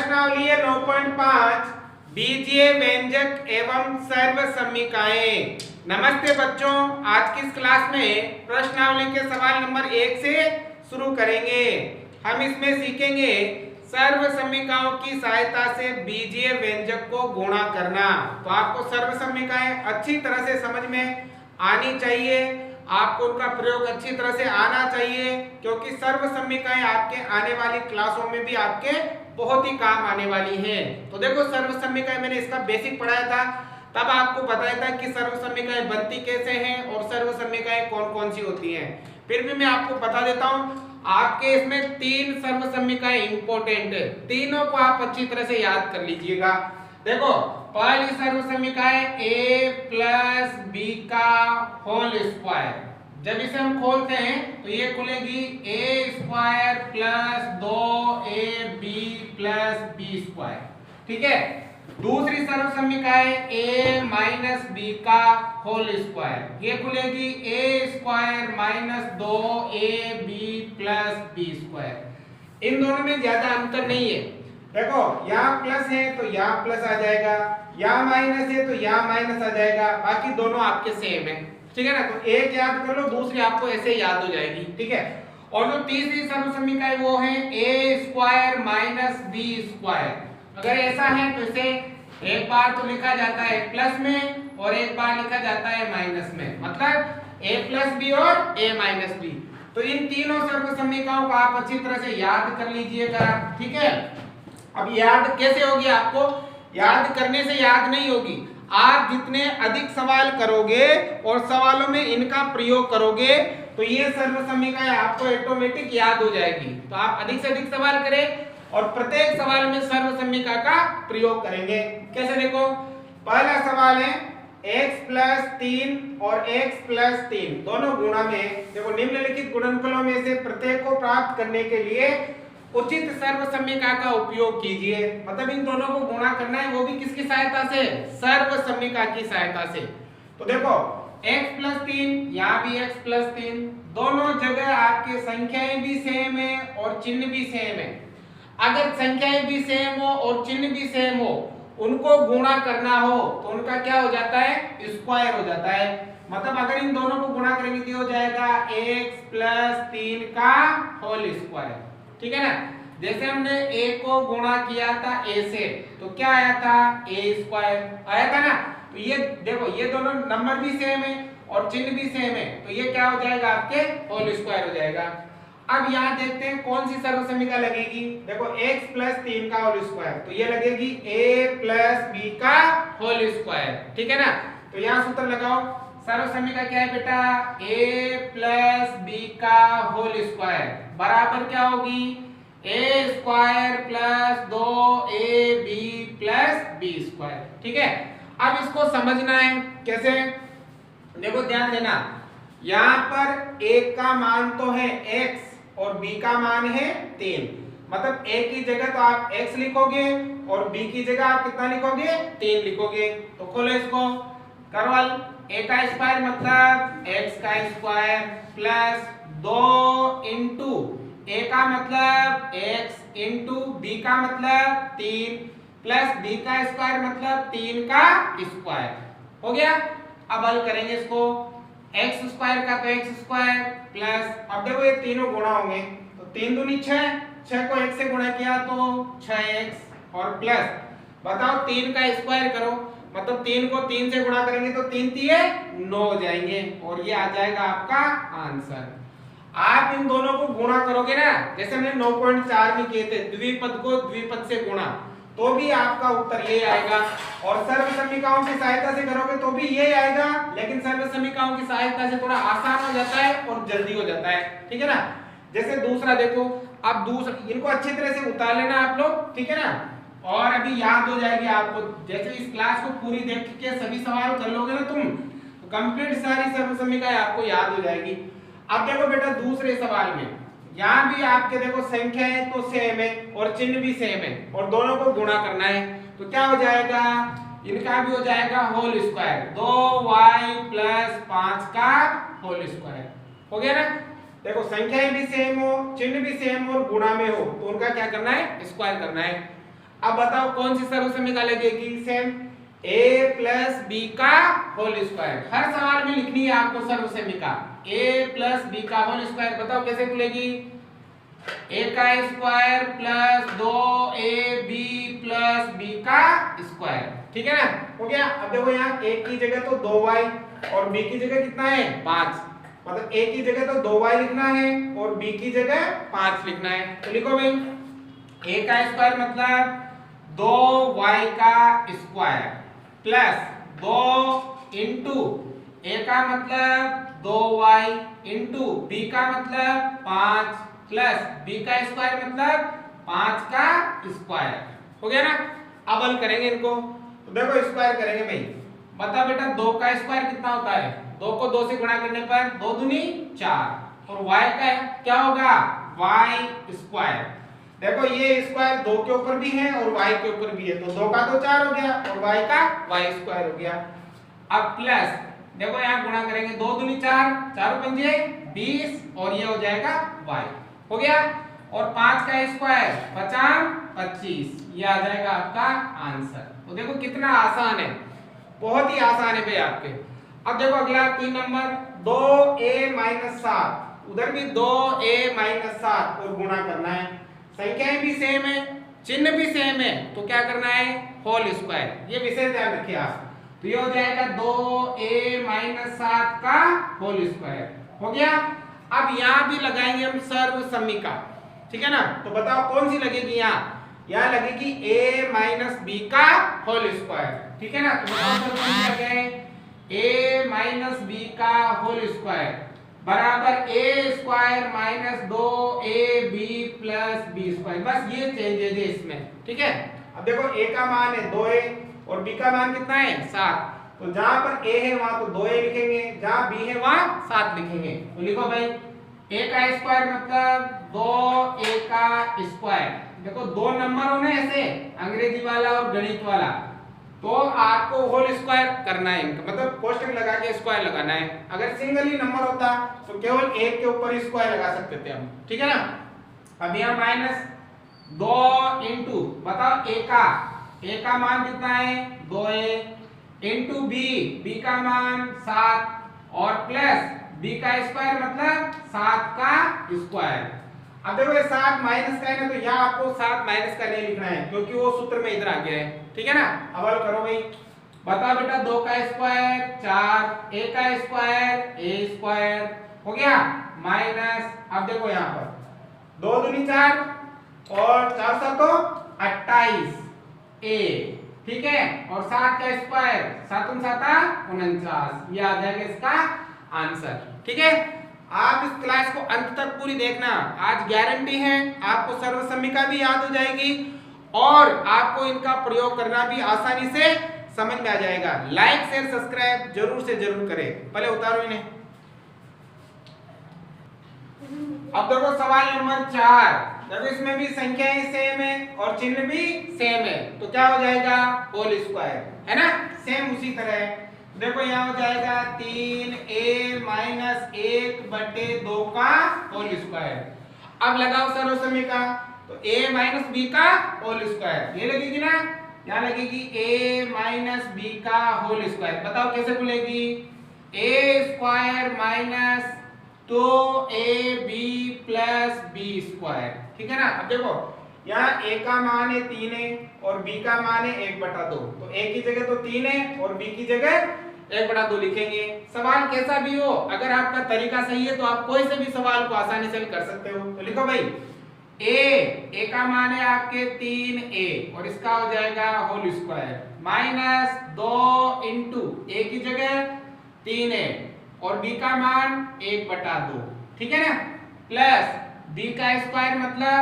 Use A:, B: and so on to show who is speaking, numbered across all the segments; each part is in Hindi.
A: प्रश्नावली है 9.5 बीजीय व्यंजक एवं सर्वसम्मिकाएं। नमस्ते बच्चों, आज की इस क्लास में प्रश्नावली के सवाल नंबर 1 से शुरू करेंगे। हम इसमें सीखेंगे सर्वसम्मिकाओं की सहायता से बीजीय व्यंजक को गुणा करना। तो आपको सर्वसम्मिकाएं अच्छी तरह से समझ में आनी चाहिए, आपको उनका प्रयोग अच्छी तरह से आना चाहिए, क्योंकि सर्वसम्मिकाएं आपके आने वाली क्लासों में भी आपके बहुत ही काम आने वाली हैं। तो देखो, सर्वसम्मिकाएं मैंने इसका बेसिक पढ़ाया था, तब आपको बताया था कि सर्वसम्मिकाएं बनती कैसे हैं और सर्वसम्मिकाएं कौन कौन सी होती हैं। फिर भी मैं आपको बता देता हूं, आपके इसमें 3 सर्वसम्मिकाएं इंपॉर्टेंट है, तीनों को आप अच्छी तरह से याद कर लीजिएगा। देखो, पहली सर्वसम्मिका है a प्लस बी का होल स्क्वायर। जब इसे हम खोलते हैं तो ये खुलेगी a square plus 2ab plus B square. ठीक है। दूसरी सर्वसम्मिका है a माइनस बी का होल स्क्वायर, ये खुलेगी a square minus 2ab plus B square. इन दोनों में ज्यादा अंतर नहीं है। देखो, यहाँ प्लस है तो यहाँ प्लस आ जाएगा, यहाँ माइनस है तो यहाँ माइनस आ जाएगा, बाकी दोनों आपके सेम है। ठीक है ना। तो एक याद कर लो, दूसरी आपको ऐसे याद हो जाएगी। ठीक है। और जो तीसरी सर्वसम्मिका है वो है a square minus b square. अगर ऐसा है तो इसे एक बार तो लिखा जाता है प्लस में और एक बार लिखा जाता है माइनस में, मतलब a प्लस बी और a माइनस बी। तो इन तीनों सर्वसम्मिकाओं को आप अच्छी तरह से याद कर लीजिएगा। ठीक है। अब याद कैसे होगी? आपको याद करने से याद नहीं होगी, आप जितने अधिक सवाल करोगे और सवालों में इनका प्रयोग करोगे तो ये सर्वसम्मिकाएं आपको ऑटोमेटिक याद हो जाएगी। तो आप अधिक से अधिक सवाल करें और प्रत्येक सवाल में सर्वसम्मिका का प्रयोग करेंगे। कैसे? देखो, पहला सवाल है x प्लस 3 और x प्लस 3 दोनों गुणा में। देखो, निम्नलिखित गुणनफलों में से प्रत्येक को प्राप्त करने के लिए उचित सर्वसम्मिका का उपयोग कीजिए। मतलब इन दोनों को गुणा करना है, वो भी किसकी सहायता से? सर्वसम्मिका की सहायता से। तो देखो, x प्लस 3, यहाँ भी x प्लस 3, दोनों जगह आपके संख्याएं भी सेम है और चिन्ह भी सेम है। अगर संख्याएं भी सेम हो और चिन्ह भी सेम हो, उनको गुणा करना हो तो उनका क्या हो जाता है? स्क्वायर हो जाता है। मतलब अगर इन दोनों को गुणा करेंगे तो हो जाएगा x प्लस 3 का होल स्क्वायर। ठीक है ना। जैसे हमने a को गुणा किया था a से, तो क्या आया था? a स्क्वायर आया था ना। तो ये देखो, ये दोनों नंबर भी सेम है और चिन्ह भी सेम है, तो ये क्या हो जाएगा? आपके होल स्क्वायर हो जाएगा। अब यहाँ देखते हैं कौन सी सर्वसम्मिका लगेगी। देखो, x प्लस 3 का होल स्क्वायर, तो ये लगेगी a प्लस b का होल स्क्वायर। ठीक है ना। तो यहाँ सूत्र लगाओ। सर्वसम्मिका क्या है बेटा? a प्लस b का होल स्क्वायर बराबर क्या होगी? a square plus 2ab plus b square. ठीक है। अब इसको समझना है कैसे? देखो, ध्यान देना, यहाँ पर a का मान तो है x और b का मान है 3। मतलब a की जगह तो आप x लिखोगे और b की जगह आप कितना लिखोगे? 3 लिखोगे। तो खोलो इसको, करवल a का स्क्वायर मतलब x का स्क्वायर प्लस 2 इंटू a का मतलब x इंटू b का मतलब 3 प्लस b का स्क्वायर मतलब 3 का स्क्वायर। हो गया। अब हल करेंगे इसको, x स्क्वायर का तो x स्क्वायर प्लस, अब देखो ये तीनों गुणा होंगे तो 3 दूनी 6, 6 को 1 से गुणा किया तो 6x और प्लस, बताओ 3 का स्क्वायर करो, मतलब 3 को 3 से गुणा करेंगे तो 3 तिये 9 हो जाएंगे और ये आ जाएगा आपका आंसर। आप इन दोनों को गुणा करोगे ना, जैसे हमने 9.4 में किए थे, द्विपद को द्विपद से गुणा, तो भी आपका उत्तर ये आएगा। और सर्वसम्मिकाओं की सहायता से करोगे तो भी ये आएगा, लेकिन सर्वसम्मिकाओं की सहायता से थोड़ा आसान हो जाता है और जल्दी हो जाता है। ठीक है ना। जैसे दूसरा देखो, अब दूसरा, इनको अच्छी तरह से उतार लेना आप लोग। ठीक है ना। और अभी याद हो जाएगी आपको, जैसे इस क्लास को पूरी देख के सभी सवाल कर लोगे ना तुम, तो कंप्लीट सारी सर्वसम्मिकाएं आपको याद हो जाएगी। अब देखो बेटा, दूसरे सवाल में यहाँ भी आपके देखो संख्याएं तो सेम है और चिन्ह भी सेम है और दोनों को गुणा करना है, तो क्या हो जाएगा? इनका भी हो जाएगा होल स्क्वायर, 2y प्लस 5 का होल स्क्वायर। हो गया ना। देखो, संख्याएं भी सेम हो, चिन्ह भी सेम हो और गुणा में हो, तो उनका क्या करना है? स्क्वायर करना है। अब बताओ कौन सी सर्वसम्मिका लगेगी? सेम a प्लस बी का होल स्क्वायर। हर सवाल में लिखनी है आपको सर्वसम्मिका a प्लस बी का होल स्क्वायर। बताओ कैसे खुलेगी? a का square plus 2ab plus b का स्क्वायर। ठीक है ना, हो गया। अब देखो यहाँ a की जगह तो 2y और b की जगह कितना है? 5। मतलब a की जगह तो 2y लिखना है और b की जगह 5 लिखना है। तो लिखो भाई a का स्क्वायर मतलब 2y का स्क्वायर प्लस 2 इंटू a का मतलब 2y इंटू b का मतलब 5 प्लस b का स्क्वायर मतलब 5 का स्क्वायर। हो गया ना। अब हल करेंगे इनको। तो देखो स्क्वायर करेंगे भाई। बता बेटा 2 का स्क्वायर कितना होता है? 2 को 2 से गुणा करने पर 2 दूनी 4 और y का क्या होगा? y square. देखो ये स्क्वायर 2 के ऊपर भी है और y के ऊपर भी है, तो 2 का तो 4 हो गया और y का y स्क्वायर हो गया। अब प्लस देखो यहाँ गुणा करेंगे 2 दूनी 4, 4 पंजे 20 और ये हो जाएगा y। हो गया। और 5 का स्क्वायर 50 25, ये आ जाएगा आपका आंसर। तो देखो कितना आसान है, बहुत ही आसान है भाई आपके। अब देखो अगला 3 नंबर 2a-7, उधर भी 2a-7 और गुणा करना है। संख्याएं भी सेम है, चिन्ह भी सेम है, तो क्या करना है? Whole square. ये विशेष ध्यान रखिए आप। तो ये हो जाएगा 2a-7 का होल स्क्वायर। हो गया। अब यहाँ भी लगाएंगे हम सर्वसम्मिका। ठीक है ना, तो बताओ कौन सी लगेगी? यहाँ लगेगी a-b का होल स्क्वायर। ठीक है ना, तो बताओ सर्वसम्मिका क्या है? a-b का होल स्क्वायर बराबर a square minus 2ab plus b square. बस ये चेंजेज है इसमें। ठीक है। अब देखो a का मान है 2a और b का मान कितना है? 7। तो जहां पर a है वहां तो 2a लिखेंगे, जहां b है वहां 7 लिखेंगे। तो लिखो भाई a का स्क्वायर मतलब 2a का स्क्वायर। देखो 2 नंबर होने ऐसे, अंग्रेजी वाला और गणित वाला, तो आपको होल स्क्वायर करना है इनका, मतलब कोष्टक लगा के स्क्वायर लगाना है। अगर सिंगल ही नंबर होता तो केवल एक के ऊपर ही स्क्वायर लगा सकते थे हम। ठीक है ना। अब यहाँ माइनस 2 इंटू बताओ a का मान कितना है? 2a इंटू b का मान 7 और प्लस b का स्क्वायर मतलब 7 का स्क्वायर। अब देखो ये 7 माइनस का है ना, तो यहाँ आपको 7 माइनस का नहीं लिखना है क्योंकि वो सूत्र में इधर आ गया है। ठीक है ना। अब हल करो भाई। बता बेटा 2 का स्क्वायर 4, a का स्क्वायर a स्क्वायर हो गया माइनस। अब देखो यहाँ पर 2 दूनी 4 और 4 7 28 a। ठीक है। और 7 का स्क्वायर 7 7 49, ये आ जाएगा इसका आंसर। ठीक है। आप इस क्लास को अंत तक पूरी देखना, आज गारंटी है आपको सर्वसम्मिका भी याद हो जाएगी और आपको इनका प्रयोग करना भी आसानी से समझ में आ जाएगा। लाइक शेयर सब्सक्राइब जरूर से जरूर करें। पहले उतारो इन्हें। अब देखो सवाल नंबर 4। देखो इसमें भी संख्याएं सेम है और चिन्ह भी सेम है, तो क्या हो जाएगा? होल स्क्वायर है ना, सेम उसी तरह है। देखो यहाँ हो जाएगा 3a माइनस 1/2 का होल स्क्वायर। अब लगाओ सर्वसम्मिका, तो a माइनस b का होल स्क्वायर ये लगेगी ना, यहाँ लगेगी a माइनस b का होल स्क्वायर। बताओ कैसे खुलेगी? a square minus 2ab plus b square. ठीक है ना। अब देखो यहाँ a का मान है 3 है और b का मान है 1/2, तो a की जगह तो 3 है और b की जगह 1/2 लिखेंगे। सवाल कैसा भी हो, अगर आपका तरीका सही है तो आप कोई से भी सवाल को आसानी से कर सकते हो। तो लिखो भाई a का मान है आपके 3a और इसका हो जाएगा whole square minus 2 into a की जगह 3a और b का मान 1/2। ठीक है ना, प्लस b का स्क्वायर मतलब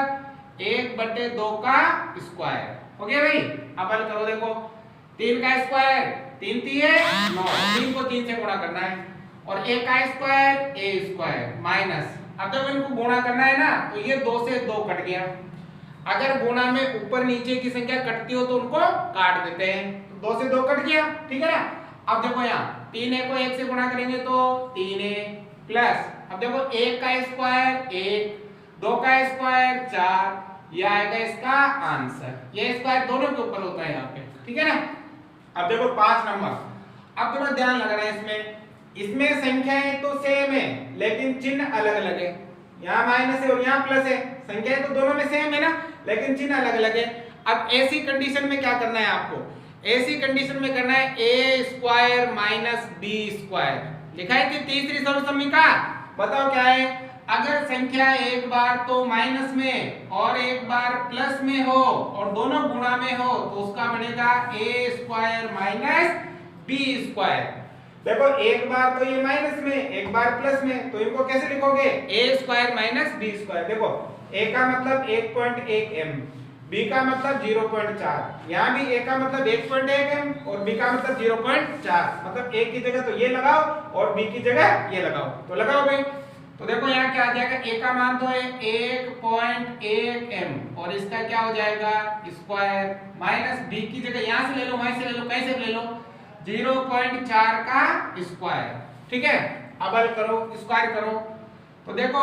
A: 1/2 का स्क्वायर। हो गया भाई। अब हल करो। देखो 3 का स्क्वायर 3 3 9, 3 को 3 से गुणा करना है और a का स्क्वायर a स्क्वायर माइनस। अब जब इनको गुणा करना है ना, तो ये 2 से 2 कट गया। अगर गुणा में ऊपर नीचे की संख्या कटती हो तो उनको काट देते हैं, तो 2 से 2 कट गया। ठीक है ना। अब देखो यहाँ 3a को 1 से गुणा करेंगे तो 3a प्लस अब देखो 1 का स्क्वायर 1, 2 का स्क्वायर 4 ये आएगा इसका आंसर। ये स्क्वायर दोनों के ऊपर होता है यहाँ पे, ठीक है ना। अब देखो 5 नंबर, अब थोड़ा ध्यान लगाना है इसमें संख्याएं तो सेम है लेकिन चिन्ह अलग अलग है। यहाँ माइनस है और यहाँ प्लस है, संख्याएं तो दोनों में सेम है ना, लेकिन चिन्ह अलग अलग है। अब ऐसी कंडीशन में क्या करना है आपको, ऐसी कंडीशन में करना है ए स्क्वायर माइनस बी स्क्वायर। लिखा है कि तीसरी सर्वसम्मिका, बताओ क्या है। अगर संख्या एक बार तो माइनस में और एक बार प्लस में हो और दोनों गुणा में हो तो उसका बनेगा ए स्क्वायर माइनस बी स्क्वायर। देखो एक बार तो ये माइनस में एक बार प्लस में, तो इनको कैसे लिखोगे, ए स्क्वायर माइनस बी स्क्वायर। देखो ए का मतलब 1.1 m, बी का मतलब 0.4, यहाँ भी ए का मतलब 1.1 m और बी का मतलब 0.4, मतलब ए की जगह तो ये लगाओ और बी की जगह ये लगाओ, तो लगाओ भाई। तो देखो यहाँ क्या आ जाएगा, ए का मान तो है 1.1 m और इसका क्या हो जाएगा स्क्वायर, माइनस बी की जगह यहाँ से ले लो, वहीं से ले लो, कहीं से ले लो, 0.4 का स्क्वायर, ठीक है। अब हल करो, स्क्वायर करो, तो देखो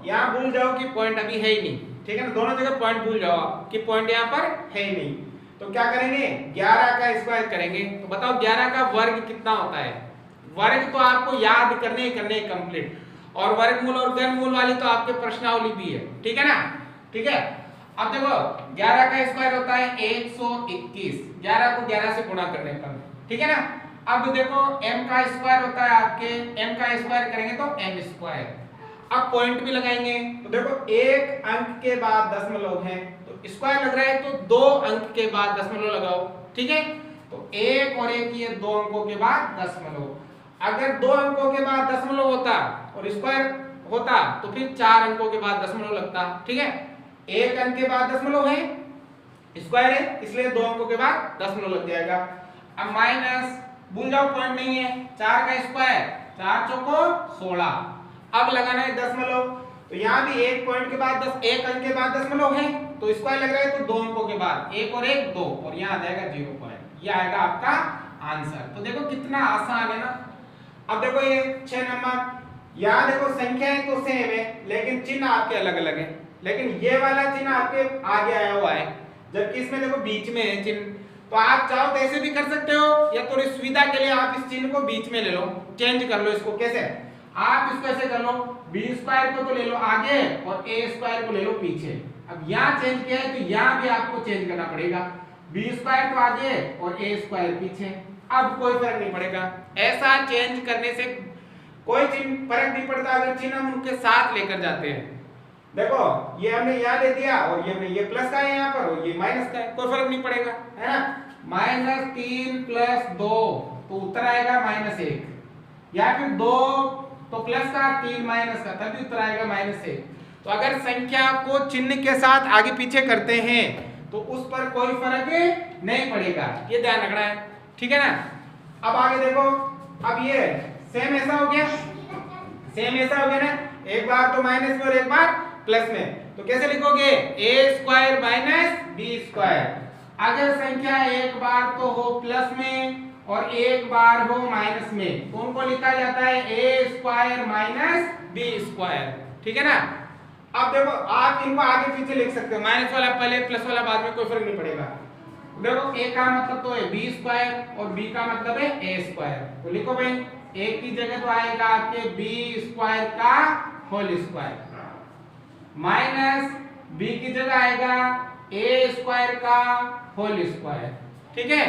A: यहाँ भूल जाओ कि पॉइंट अभी है ही नहीं, ठीक है ना, दोनों जगह पॉइंट भूल जाओ कि पॉइंट यहाँ पर है ही नहीं। तो क्या करेंगे, 11 का स्क्वायर करेंगे। तो बताओ 11 का वर्ग कितना होता है, वर्ग तो आपको याद करने ही करने कंप्लीट, और वर्गमूल और घनमूल वाली तो आपके प्रश्नावली भी है, ठीक है ना, ठीक है। अब देखो 11 का स्क्वायर होता है 121, 11 को 11 से गुणा करने पर, ठीक है ना। अब देखो m का स्क्वायर होता है आपके, m का स्क्वायर करेंगे तो m स्क्वायर। अब पॉइंट भी लगाएंगे, तो देखो एक अंक के बाद दशमलव है तो स्क्वायर लग रहा है, तो 2 अंक के बाद दशमलव लगाओ, ठीक है। तो एक और एक ये 2 अंकों के बाद दशमलव, अगर 2 अंकों के बाद दशमलव होता और स्क्वायर होता तो फिर 4 अंकों के बाद दशमलव लगता, ठीक है। एक अंक के बाद दशमलव है, स्क्वायर है, इसलिए 2 अंकों के बाद दशमलव लग जाएगा। अब माइनस, भूल जाओ पॉइंट नहीं है, 4 का स्क्वायर 4 चौको 16, अब लगाना है दशमलव, तो यहाँ भी एक पॉइंट के बाद एक अंक के बाद दशमलव है तो स्क्वायर लग रहा है, तो 2 अंकों के बाद एक और एक 2 और यहाँ आ जाएगा 0 पॉइंट, ये आएगा आपका आंसर। तो देखो कितना आसान है ना। अब देखो ये 6 नंबर, यहाँ देखो संख्याएं तो सेम है लेकिन चिन्ह आपके अलग अलग है, लेकिन ये वाला चिन्ह आपके आगे आया हुआ है जबकि इसमें देखो बीच में है चिन्ह। तो आप चाहो तो ऐसे भी कर सकते हो या थोड़ी सुविधा के लिए आप इस चिन्ह को बीच में ले लो, चेंज कर लो इसको। कैसे, आप इसको ऐसे कर लो, बी स्क्वायर को तो ले लो आगे और ए स्क्वायर को ले लो पीछे। अब यहाँ चेंज किया है तो यहाँ भी आपको चेंज करना पड़ेगा, बी स्क्वायर तो आगे और ए स्क्वायर पीछे, अब कोई फर्क नहीं पड़ेगा। ऐसा चेंज करने से कोई चिन्ह फर्क नहीं पड़ता अगर चिन्ह हम उनके साथ लेकर जाते हैं। देखो ये हमने यहाँ ले दिया और ये हमने ये प्लस का है यहाँ पर और ये माइनस का है, कोई फर्क नहीं पड़ेगा, है ना। -3 + 2 तो उत्तर आएगा -1, या फिर 2 तो प्लस का 3 माइनस का तभी उत्तर आएगा -1। तो अगर संख्या को चिन्ह के साथ आगे पीछे करते हैं तो उस पर कोई फर्क नहीं पड़ेगा, ये ध्यान रखना है, ठीक है ना। अब आगे देखो, अब ये सेम ऐसा हो गया, सेम ऐसा हो गया ना, एक बार तो माइनस में और एक बार प्लस में, तो कैसे लिखोगे, a square minus b square. अगर संख्या एक बार तो हो प्लस में और एक बार हो माइनस में तो उनको लिखा जाता है a square minus b square, ठीक है ना। अब देखो आप इनको आगे पीछे लिख सकते हो, माइनस वाला पहले प्लस वाला बाद में, कोई फर्क नहीं पड़ेगा। देखो a का मतलब तो है बी स्क्वायर और b का मतलब है a स्क्वायर, तो लिखो भाई a की जगह तो आएगा आपके बी स्क्वायर का होल स्क्वायर माइनस b की जगह आएगा a स्क्वायर का होल स्क्वायर, ठीक है।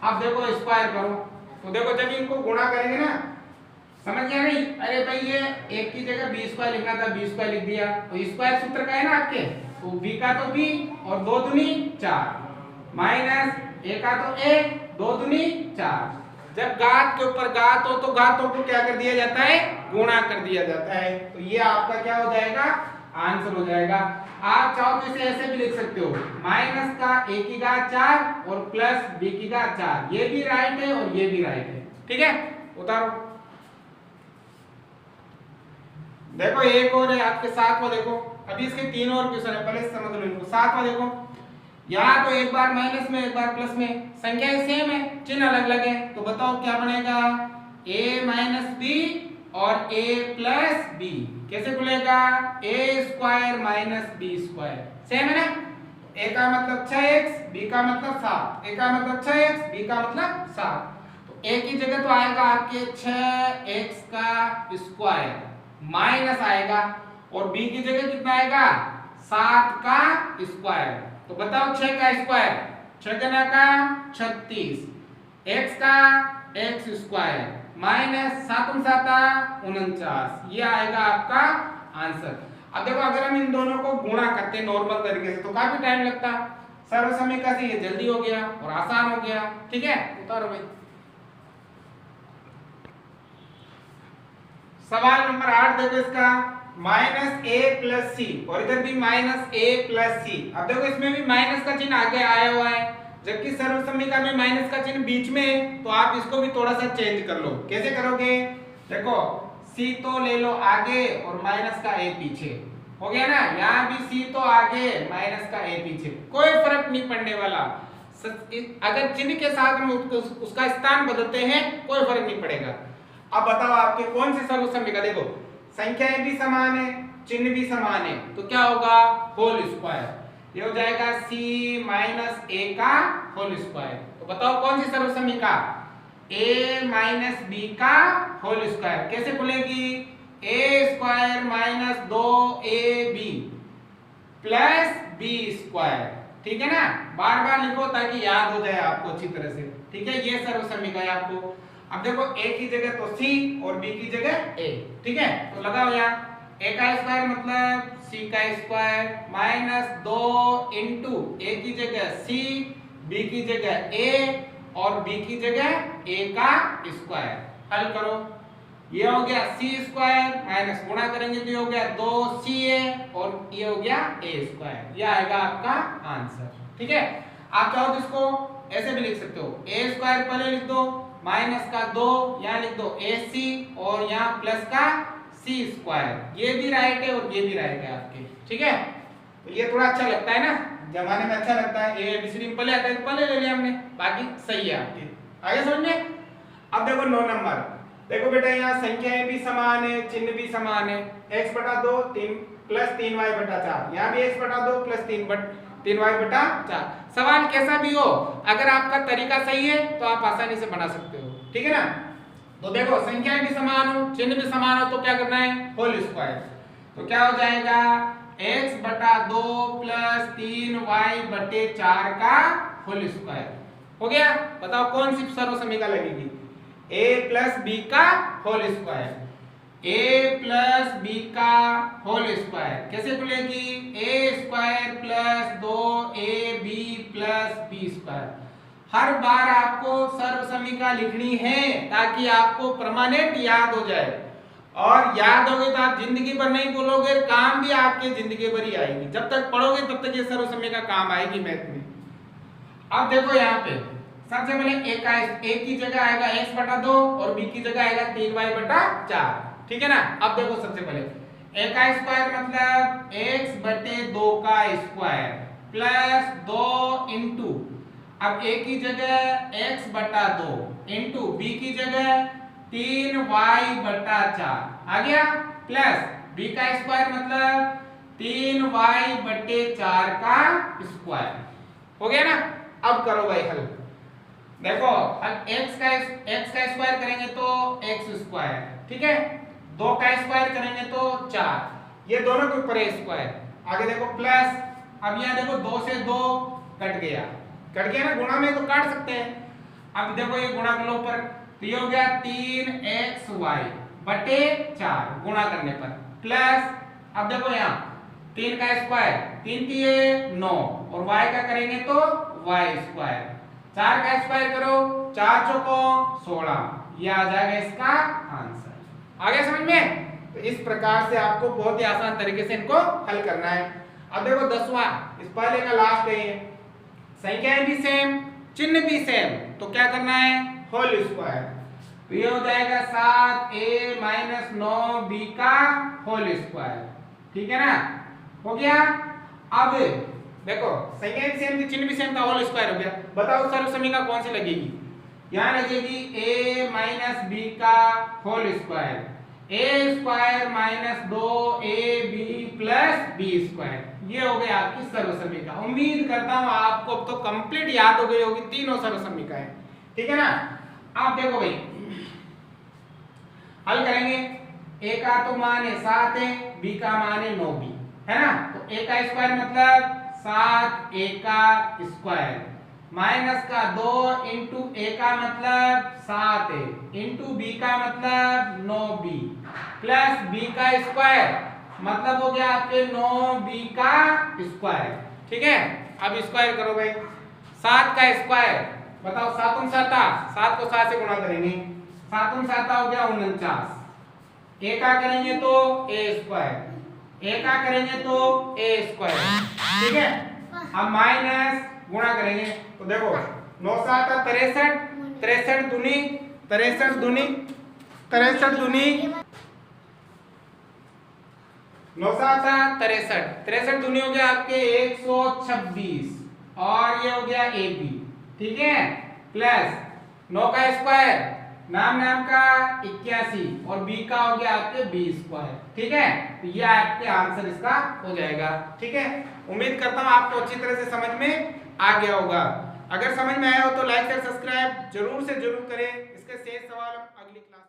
A: अब देखो स्क्वायर करो, तो देखो जब इनको गुणा करेंगे ना, समझ गया नहीं, अरे भाई ये एक की जगह बी स्क्वायर लिखना था, बी स्क्वायर लिख दिया, तो स्क्वायर सूत्र का है ना आपके, तो b का तो b और 2 दूनी 4 माइनस a का तो a 2 दूनी 4। जब घात के ऊपर घात हो तो घातों को क्या कर दिया जाता है, गुणा कर दिया जाता है, तो ये आपका क्या हो जाएगा, आंसर हो जाएगा। आप चाहो तो इसे ऐसे भी लिख सकते हो, माइनस का a की घात 4 और प्लस b की घात 4, ये भी राइट है और ये भी राइट है, ठीक है। उतारो, देखो एक और है आपके 7वां, देखो अभी इसके 3 और क्वेश्चन है, पहले समझ लो इनको। 7वां देखो, यहाँ तो एक बार माइनस में एक बार प्लस में, संख्याएं सेम है चिन्ह अलग अलग है, तो बताओ क्या बनेगा, a माइनस बी और a प्लस बी कैसे खुलेगा, a square minus b square, same है ना। ए का मतलब 6x, बी का मतलब 7, ए का मतलब 6x, बी का मतलब 7। तो ए की जगह तो आएगा आपके 6x का स्क्वायर माइनस आएगा, और बी की जगह कितना आएगा 7 का स्क्वायर। तो बताओ 6 का स्क्वायर 6 गुना का 36, x का x स्क्वायर माइनस 7 49, ये आएगा आपका आंसर। अब देखो अगर हम इन दोनों को गुणा करते हैं नॉर्मल तरीके से तो काफी टाइम लगता, सर्वसमीका से ये जल्दी हो गया और आसान हो गया। ठीक है, उतारो भाई। सवाल नंबर 8 देखो इसका, माइनस ए प्लस सी, और इधर भी माइनस ए प्लस सी। अब देखो इसमें भी माइनस का चिन्ह आगे आया हुआ है, जबकि सर्वसमीका में माइनस का चिन्ह बीच में है, तो आप इसको भी थोड़ा सा चेंज कर लो। कैसे करोगे, देखो सी तो ले लो आगे और माइनस का ए पीछे, हो गया ना। यहाँ भी सी तो आगे माइनस का ए पीछे, कोई फर्क नहीं पड़ने वाला। अगर चिन्ह के साथ में उसका स्थान बदलते हैं कोई फर्क नहीं पड़ेगा। अब बताओ आपके कौन सी सर्वसमीका, देखो संख्याएं भी समान है, चिन्ह भी समान है, तो क्या होगा होल स्क्वायर, ये हो जाएगा c माइनस ए का होल स्क्वायर। तो बताओ कौन सी सर्वसमीका, a माइनस बी का होल स्क्वायर। कैसे खुलेगी, a square minus 2ab plus b square. ठीक है ना, बार बार लिखो ताकि याद हो जाए आपको अच्छी तरह से। ठीक है, ये सर्वसमीका है आपको। अब देखो a की जगह तो c और b की जगह a। ठीक है, तो लगाओ यहाँ a का स्क्वायर मतलब c का स्क्वायर माइनस 2 इंटू a की जगह c, b की जगह a और b की जगह a का स्क्वायर। हल करो, ये हो गया c स्क्वायर माइनस गुणा करेंगे तो ये हो गया 2ca और ये हो गया a स्क्वायर, ये आएगा आपका आंसर। ठीक है, आप चाहो तो इसको ऐसे भी लिख सकते हो, a स्क्वायर पहले लिख दो माइनस का 2, यहाँ लिख दो ac और यहाँ प्लस का c स्क्वायर, ये भी राइट है और ये भी राइट है आपके। ठीक है, तो ये थोड़ा अच्छा लगता है ना, जमाने में अच्छा लगता है, ये एबीसीडी में पहले आता है तो पहले ले लिया हमने, बाकी सही है आपके। आगे समझ में। अब देखो 9 नंबर, देखो बेटा यहाँ संख्याएं भी समान है, चिन्ह भी समान है, x बटा 2 3 प्लस 3y बटा 4, यहाँ भी x बटा 2 प्लस 3y बटा 4। सवाल कैसा भी हो, अगर आपका तरीका सही है तो आप आसानी से बना सकते हो। ठीक है ना, तो देखो संख्याएं भी समान हो, चिन्ह भी समान हो, तो क्या करना है होल स्क्वायर। तो क्या हो जाएगा x बटा 2 प्लस 3y बटे 4 का होल स्क्वायर। हो गया, बताओ कौन सी सर्वसमीका लगेगी, a प्लस बी का whole square, a plus B का होल स्क्वायर कैसे खुलेगी, a square plus 2ab plus b square. हर बार आपको सर्वसमीका लिखनी है ताकि आपको परमानेंट याद हो जाए, और याद होगे तो आप जिंदगी भर नहीं बोलोगे, काम भी आपके जिंदगी भर ही आएगी। जब तक पढ़ोगे तब तक ये सर्वसमीका काम आएगी मैथ में। अब देखो यहाँ पे सबसे पहले a की जगह आएगा x बटा 2 और b की जगह आएगा 3y बटा 4। ठीक है ना, अब देखो सबसे पहले a का स्क्वायर मतलब x बटे 2 का स्क्वायर प्लस 2 इंटू, अब a की जगह x बटा 2 इंटू b की जगह 3y बटा 4 आ गया, प्लस b का स्क्वायर मतलब 3y बटे 4 का स्क्वायर। हो गया ना, अब करो भाई हल। देखो अब x का स्क्वायर करेंगे तो x स्क्वायर, ठीक है, 2 का स्क्वायर करेंगे तो 4, ये दोनों के ऊपर है स्क्वायर। आगे देखो प्लस, अब यहाँ देखो 2 से 2 कट गया ना, गुणा में तो काट सकते हैं। अब देखो ये गुणा कर लो ऊपर, तो ये हो गया 3xy बटे 4 गुणा करने पर, प्लस अब देखो यहाँ 3 का स्क्वायर 3 3 9 और y का करेंगे तो y स्क्वायर, 4 का स्क्वायर करो 4 चौको 16, ये आ जाएगा इसका आंसर। आ गया समझ में। तो इस प्रकार से आपको बहुत ही आसान तरीके से इनको हल करना है। अब देखो 10वां, इस पहले का लास्ट है, संख्याएं भी सेम चिन्ह भी सेम, तो क्या करना है होल स्क्वायर। तो ये हो जाएगा 7a माइनस 9b का होल स्क्वायर। ठीक है ना, हो गया। अब देखो संख्याएं भी सेम थी, चिन्ह भी सेम था, होल स्क्वायर हो गया। बताओ सर्वसमीका कौन सी लगेगी, यहाँ लगेगी a माइनस b का whole square, a square minus 2ab plus b square. ये हो गई आपकी सर्वसम्मिका। उम्मीद करता हूं आपको अब तो कंप्लीट याद हो गई होगी तीनों सर्वसम्मिकाएं, ठीक है ना। आप देखो भाई हल करेंगे। a का तो मान है 7 है, b का मान है 9b, है ना। तो a का स्क्वायर मतलब 7a का स्क्वायर माइनस का 2 इंटू a का मतलब 7 है इंटू b का मतलब 9b प्लस b का स्क्वायर मतलब हो गया आपके 9b का स्क्वायर, ठीक है। अब स्क्वायर करो भाई। 7 का स्क्वायर बताओ, 7 7 को 7 से गुणा करेंगे, 7 7 हो गया 49। a का करेंगे तो a स्क्वायर, a का करेंगे तो a स्क्वायर, ठीक है। अब माइनस गुणा करेंगे तो देखो 9 7 63, 63 दूनी 63 दूनी 63 दूनी 9 7 63, 63 दूनी हो गया आपके 126 और ये हो गया ab, ठीक है। प्लस 9 का स्क्वायर नाम नाम का 81 और b का हो गया आपके b स्क्वायर, ठीक है। तो ये आपके आंसर इसका हो जाएगा, ठीक है। उम्मीद करता हूं आपको अच्छी तरह से समझ में आ गया होगा। अगर समझ में आया हो तो लाइक और सब्सक्राइब जरूर से जरूर करें। इसके शेष सवाल हम अगली क्लास